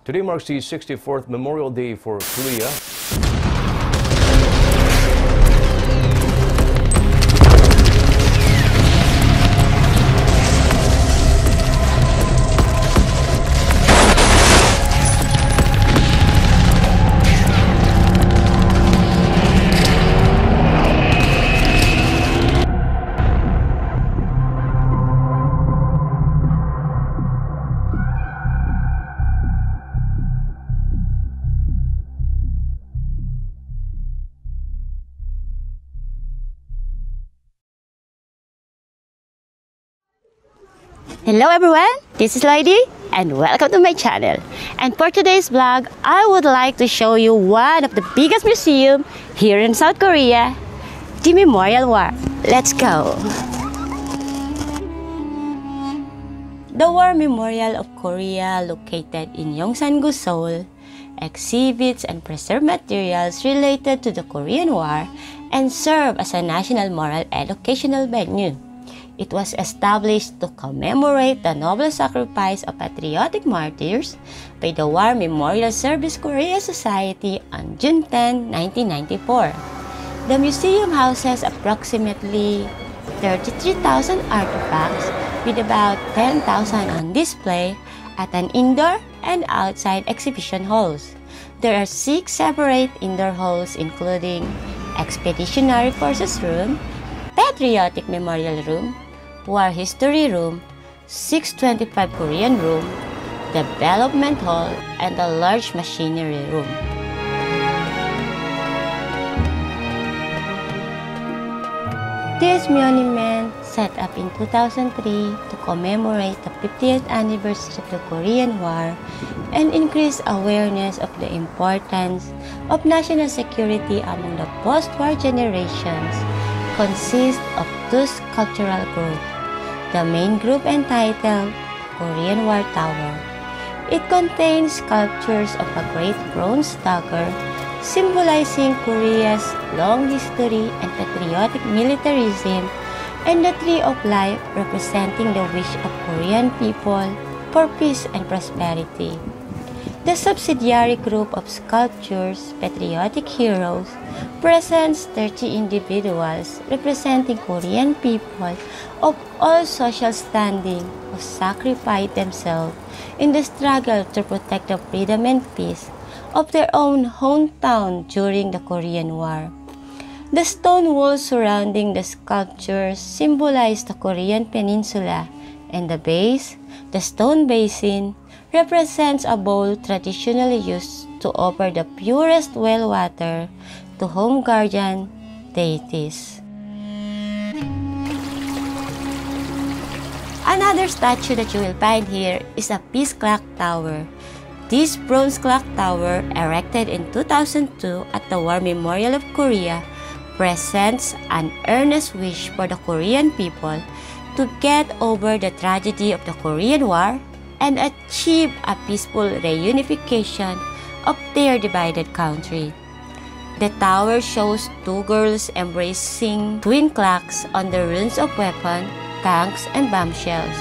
Today marks the 64th Memorial Day for Korea. Hello everyone, this is Lady and welcome to my channel. And for today's vlog, I would like to show you one of the biggest museums here in South Korea, the Memorial War. Let's go! The War Memorial of Korea, located in Yongsan-gu, Seoul, exhibits and preserves materials related to the Korean War and serve as a national moral educational venue. It was established to commemorate the noble sacrifice of patriotic martyrs by the War Memorial Service Korea Society on June 10, 1994. The museum houses approximately 33,000 artifacts with about 10,000 on display at an indoor and outside exhibition halls. There are 6 separate indoor halls including Expeditionary Forces Room, Patriotic Memorial Room, War History Room, 625 Korean Room, Development Hall, and a large machinery room. This monument, set up in 2003 to commemorate the 50th anniversary of the Korean War and increase awareness of the importance of national security among the post-war generations, consists of 2 sculptural groups. The main group entitled Korean War Tower. It contains sculptures of a great bronze dagger symbolizing Korea's long history and patriotic militarism, and the Tree of Life representing the wish of Korean people for peace and prosperity. The subsidiary group of sculptures, Patriotic Heroes, presents 30 individuals representing Korean people of all social standing who sacrificed themselves in the struggle to protect the freedom and peace of their own hometown during the Korean War. The stone walls surrounding the sculptures symbolize the Korean Peninsula, and the base, the stone basin, represents a bowl traditionally used to offer the purest well water to home guardian deities. Another statue that you will find here is a peace clock tower. This bronze clock tower, erected in 2002 at the War Memorial of Korea, presents an earnest wish for the Korean people to get over the tragedy of the Korean War and achieve a peaceful reunification of their divided country. The tower shows 2 girls embracing twin clocks on the ruins of weapons, tanks, and bombshells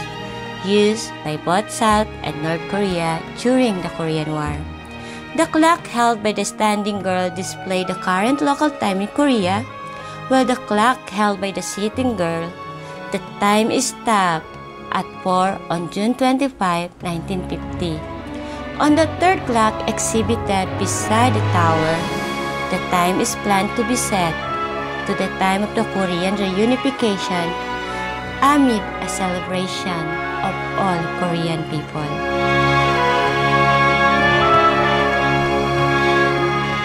used by both South and North Korea during the Korean War. The clock held by the standing girl displays the current local time in Korea, while the clock held by the sitting girl, the time is stopped at 4 on June 25, 1950. On the 3rd clock exhibited beside the tower, the time is planned to be set to the time of the Korean reunification amid a celebration of all Korean people.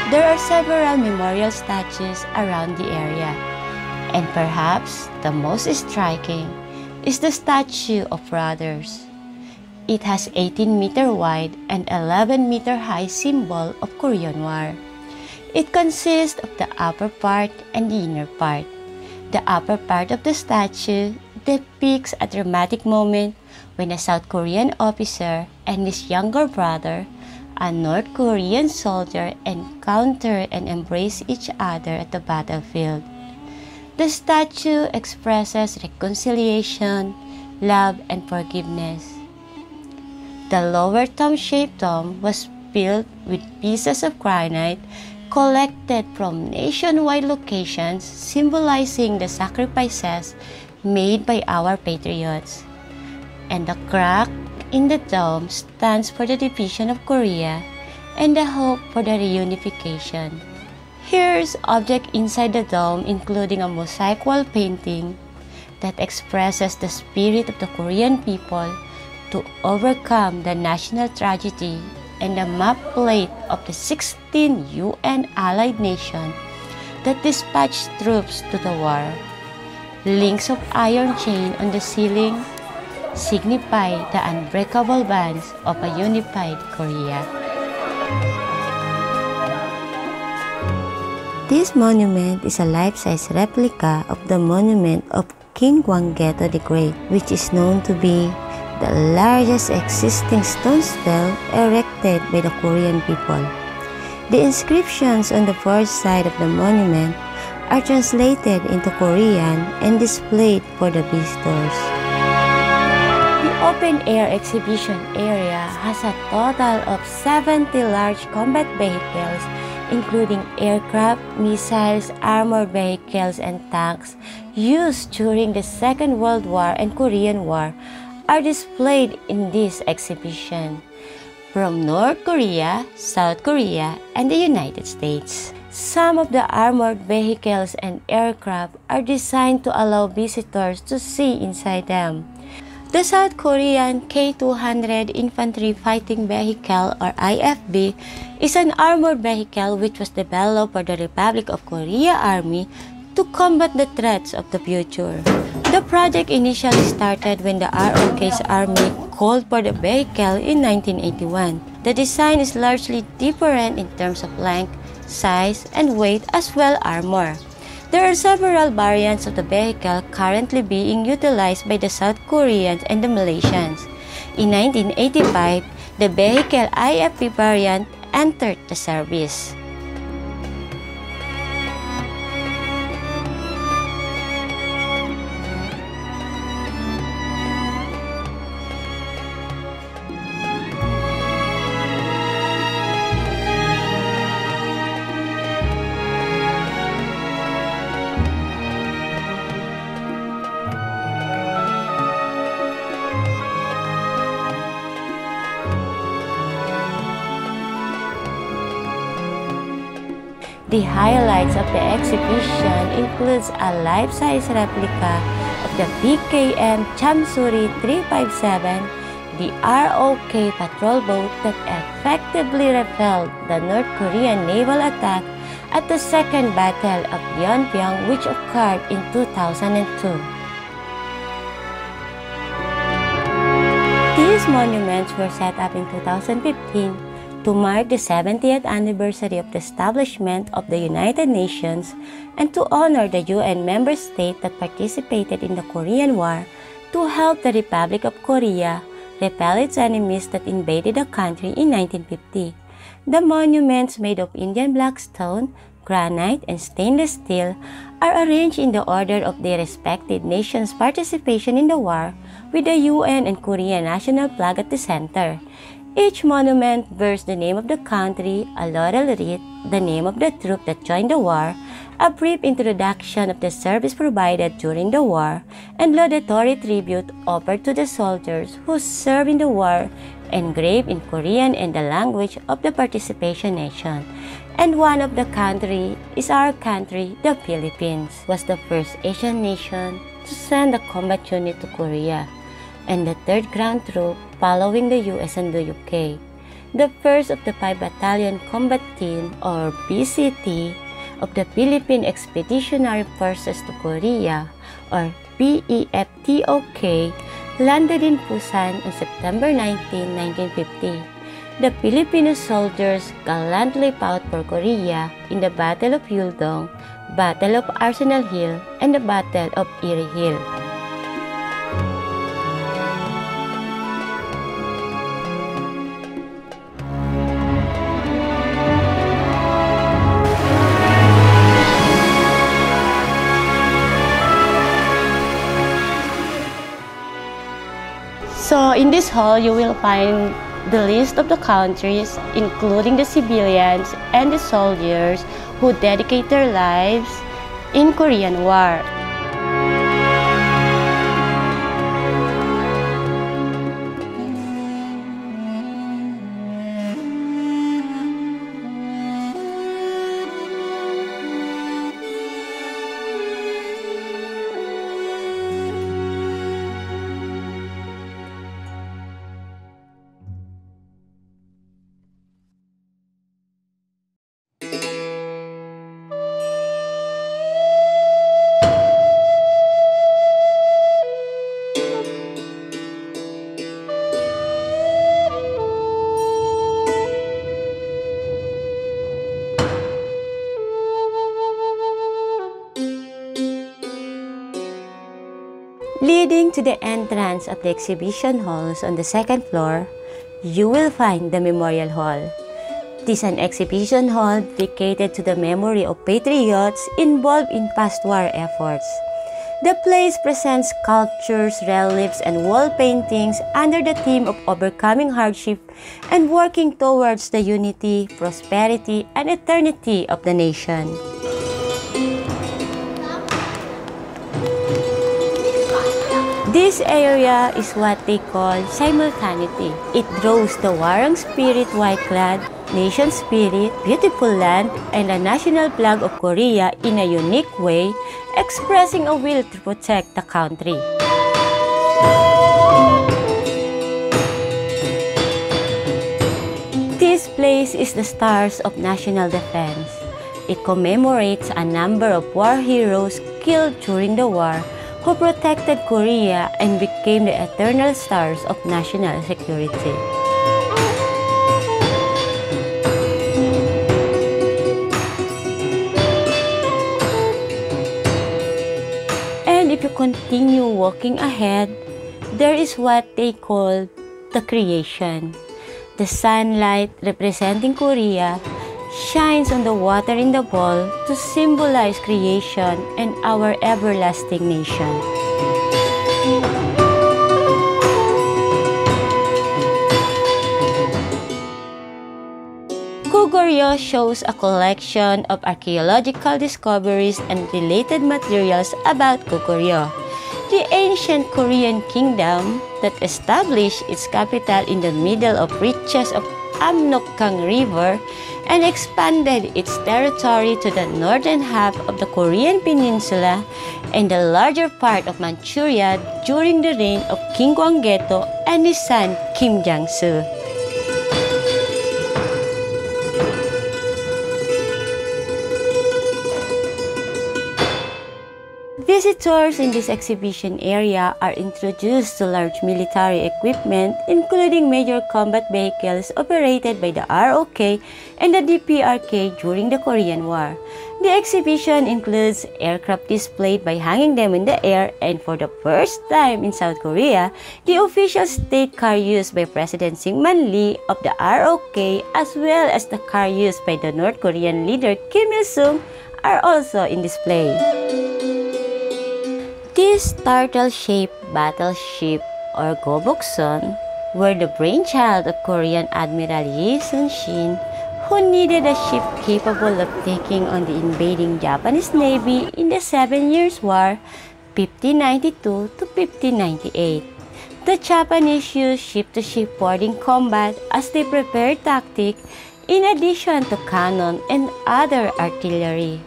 There are several memorial statues around the area, and perhaps the most striking is the statue of brothers. It has 18-meter wide and 11-meter high symbol of Korean War. It consists of the upper part and the inner part. The upper part of the statue depicts a dramatic moment when a South Korean officer and his younger brother, a North Korean soldier, encounter and embrace each other at the battlefield. The statue expresses reconciliation, love, and forgiveness. The lower tomb-shaped dome was built with pieces of granite collected from nationwide locations, symbolizing the sacrifices made by our patriots. And the crack in the dome stands for the division of Korea and the hope for the reunification. Here's object inside the dome, including a mosaic wall painting that expresses the spirit of the Korean people to overcome the national tragedy, and the map plate of the 16 UN allied nations that dispatched troops to the war. Links of iron chain on the ceiling signify the unbreakable bonds of a unified Korea. This monument is a life-size replica of the monument of King Gwanggaeto the Great, which is known to be the largest existing stone stele erected by the Korean people. The inscriptions on the fourth side of the monument are translated into Korean and displayed for the visitors. The open-air exhibition area has a total of 70 large combat vehicles, including aircraft, missiles, armored vehicles, and tanks used during the Second World War and Korean War, are displayed in this exhibition from North Korea, South Korea, and the United States. Some of the armored vehicles and aircraft are designed to allow visitors to see inside them. The South Korean K-200 Infantry Fighting Vehicle, or IFV, is an armored vehicle which was developed for the Republic of Korea Army to combat the threats of the future. The project initially started when the ROK's army called for the vehicle in 1981. The design is largely different in terms of length, size, and weight, as well as armor. There are several variants of the vehicle currently being utilized by the South Koreans and the Malaysians. In 1985, the vehicle IFV variant entered the service. The highlights of the exhibition includes a life-size replica of the PKM Chamsuri 357, the ROK patrol boat that effectively repelled the North Korean naval attack at the Second Battle of Yeonpyeong, which occurred in 2002. These monuments were set up in 2015 to mark the 70th anniversary of the establishment of the United Nations and to honor the UN member state that participated in the Korean War to help the Republic of Korea repel its enemies that invaded the country in 1950. The monuments, made of Indian black stone, granite, and stainless steel, are arranged in the order of their respective nations' participation in the war, with the UN and Korean national flag at the center. Each monument bears the name of the country, a laurel wreath, the name of the troop that joined the war, a brief introduction of the service provided during the war, and laudatory tribute offered to the soldiers who served in the war, engraved in Korean and the language of the participation nation. And one of the country is our country, the Philippines, was the first Asian nation to send a combat unit to Korea, and the 3rd ground troop following the US and the UK. The first of the 5 Battalion Combat Team, or BCT, of the Philippine Expeditionary Forces to Korea, or PEFTOK, landed in Busan on September 19, 1950. The Filipino soldiers gallantly fought for Korea in the Battle of Yuldong, Battle of Arsenal Hill, and the Battle of Erie Hill. So in this hall, you will find the list of the countries, including the civilians and the soldiers who dedicate their lives in Korean War. Leading to the entrance of the exhibition halls on the second floor, you will find the Memorial Hall. This is an exhibition hall dedicated to the memory of patriots involved in past war efforts. The place presents sculptures, reliefs, and wall paintings under the theme of overcoming hardship and working towards the unity, prosperity, and eternity of the nation. This area is what they call Simultaneity. It draws the warang spirit, white-clad, nation spirit, beautiful land, and the national flag of Korea in a unique way, expressing a will to protect the country. This place is the Stars of National Defense. It commemorates a number of war heroes killed during the war who protected Korea and became the eternal stars of national security. And if you continue walking ahead, there is what they call the creation. The sunlight representing Korea shines on the water in the bowl to symbolize creation and our everlasting nation. Goguryeo shows a collection of archaeological discoveries and related materials about Goguryeo, the ancient Korean kingdom that established its capital in the middle of reaches of Amnokgang River and expanded its territory to the northern half of the Korean peninsula and the larger part of Manchuria during the reign of King Gwanggaeto and his son Kim Jang-su. Visitors in this exhibition area are introduced to large military equipment, including major combat vehicles operated by the ROK and the DPRK during the Korean War. The exhibition includes aircraft displayed by hanging them in the air, and for the first time in South Korea, the official state car used by President Syngman Lee of the ROK as well as the car used by the North Korean leader Kim Il-sung are also in display. This turtle-shaped battleship, or Gobokson, were the brainchild of Korean Admiral Yi Sun-shin, who needed a ship capable of taking on the invading Japanese Navy in the 7 Years' War, 1592 to 1598. The Japanese used ship-to-ship boarding combat as their prepared tactic, in addition to cannon and other artillery.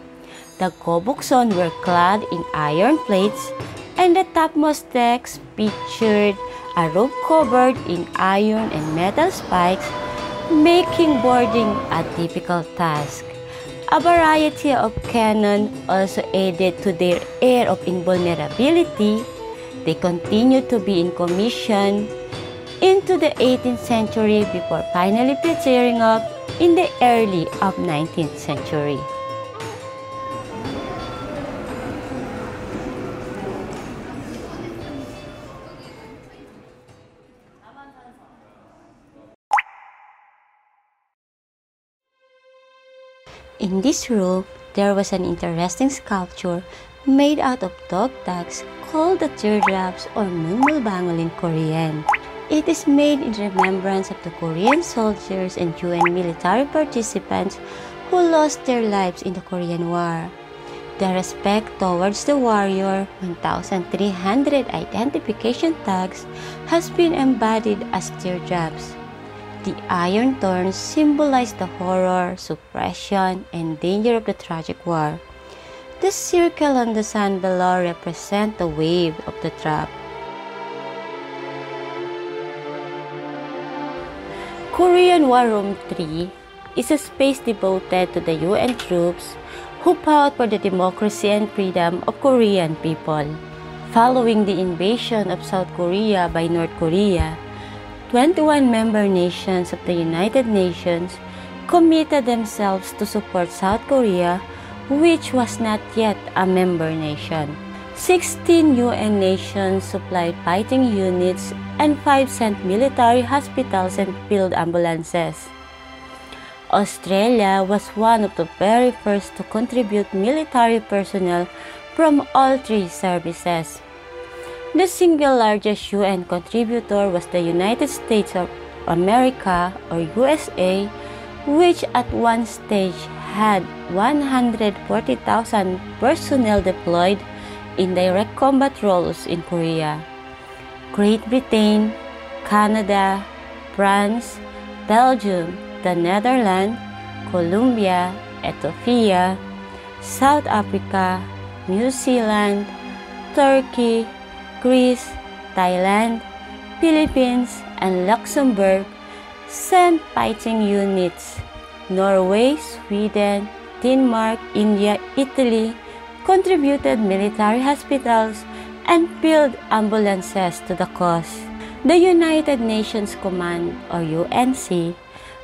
The Gobokson were clad in iron plates, and the topmost decks featured a roof covered in iron and metal spikes, making boarding a difficult task. A variety of cannon also added to their air of invulnerability. They continued to be in commission into the 18th century before finally petering up in the early of 19th century. In this room, there was an interesting sculpture made out of dog tags called the teardrops or munmulbangul in Korean. It is made in remembrance of the Korean soldiers and UN military participants who lost their lives in the Korean War. The respect towards the warrior, 1,300 identification tags, has been embodied as teardrops. The iron thorns symbolize the horror, suppression, and danger of the tragic war. The circle on the sand below represents the wave of the trap. Korean War Room 3 is a space devoted to the UN troops who fought for the democracy and freedom of Korean people. Following the invasion of South Korea by North Korea, 21 member nations of the United Nations committed themselves to support South Korea, which was not yet a member nation. 16 UN nations supplied fighting units and 5 sent military hospitals and field ambulances. Australia was one of the very first to contribute military personnel from all 3 services. The single largest UN contributor was the United States of America, or USA, which at one stage had 140,000 personnel deployed in direct combat roles in Korea. Great Britain, Canada, France, Belgium, the Netherlands, Colombia, Ethiopia, South Africa, New Zealand, Turkey, Greece, Thailand, Philippines, and Luxembourg sent fighting units. Norway, Sweden, Denmark, India, Italy contributed military hospitals and field ambulances to the cause. The United Nations Command, or UNC,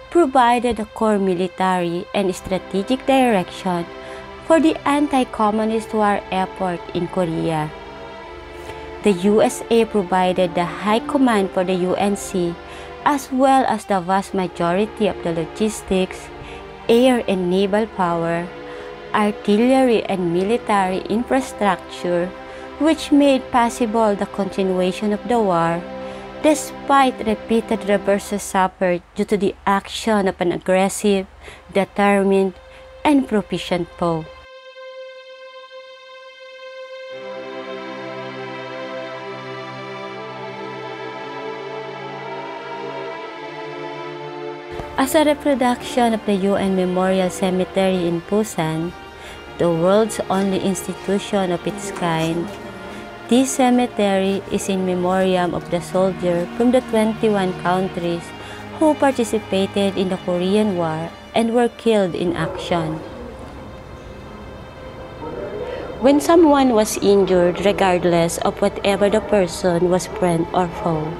provided a core military and strategic direction for the anti-communist war effort in Korea. The USA provided the high command for the UNC, as well as the vast majority of the logistics, air and naval power, artillery and military infrastructure, which made possible the continuation of the war, despite repeated reverses suffered due to the action of an aggressive, determined, and proficient foe. As a reproduction of the UN Memorial Cemetery in Busan, the world's only institution of its kind, this cemetery is in memoriam of the soldiers from the 21 countries who participated in the Korean War and were killed in action. When someone was injured, regardless of whatever the person was friend or foe,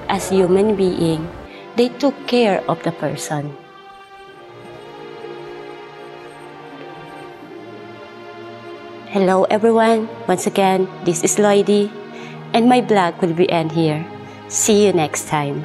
as human being, they took care of the person. Hello everyone, once again, this is Lloydie, and my blog will be end here. See you next time.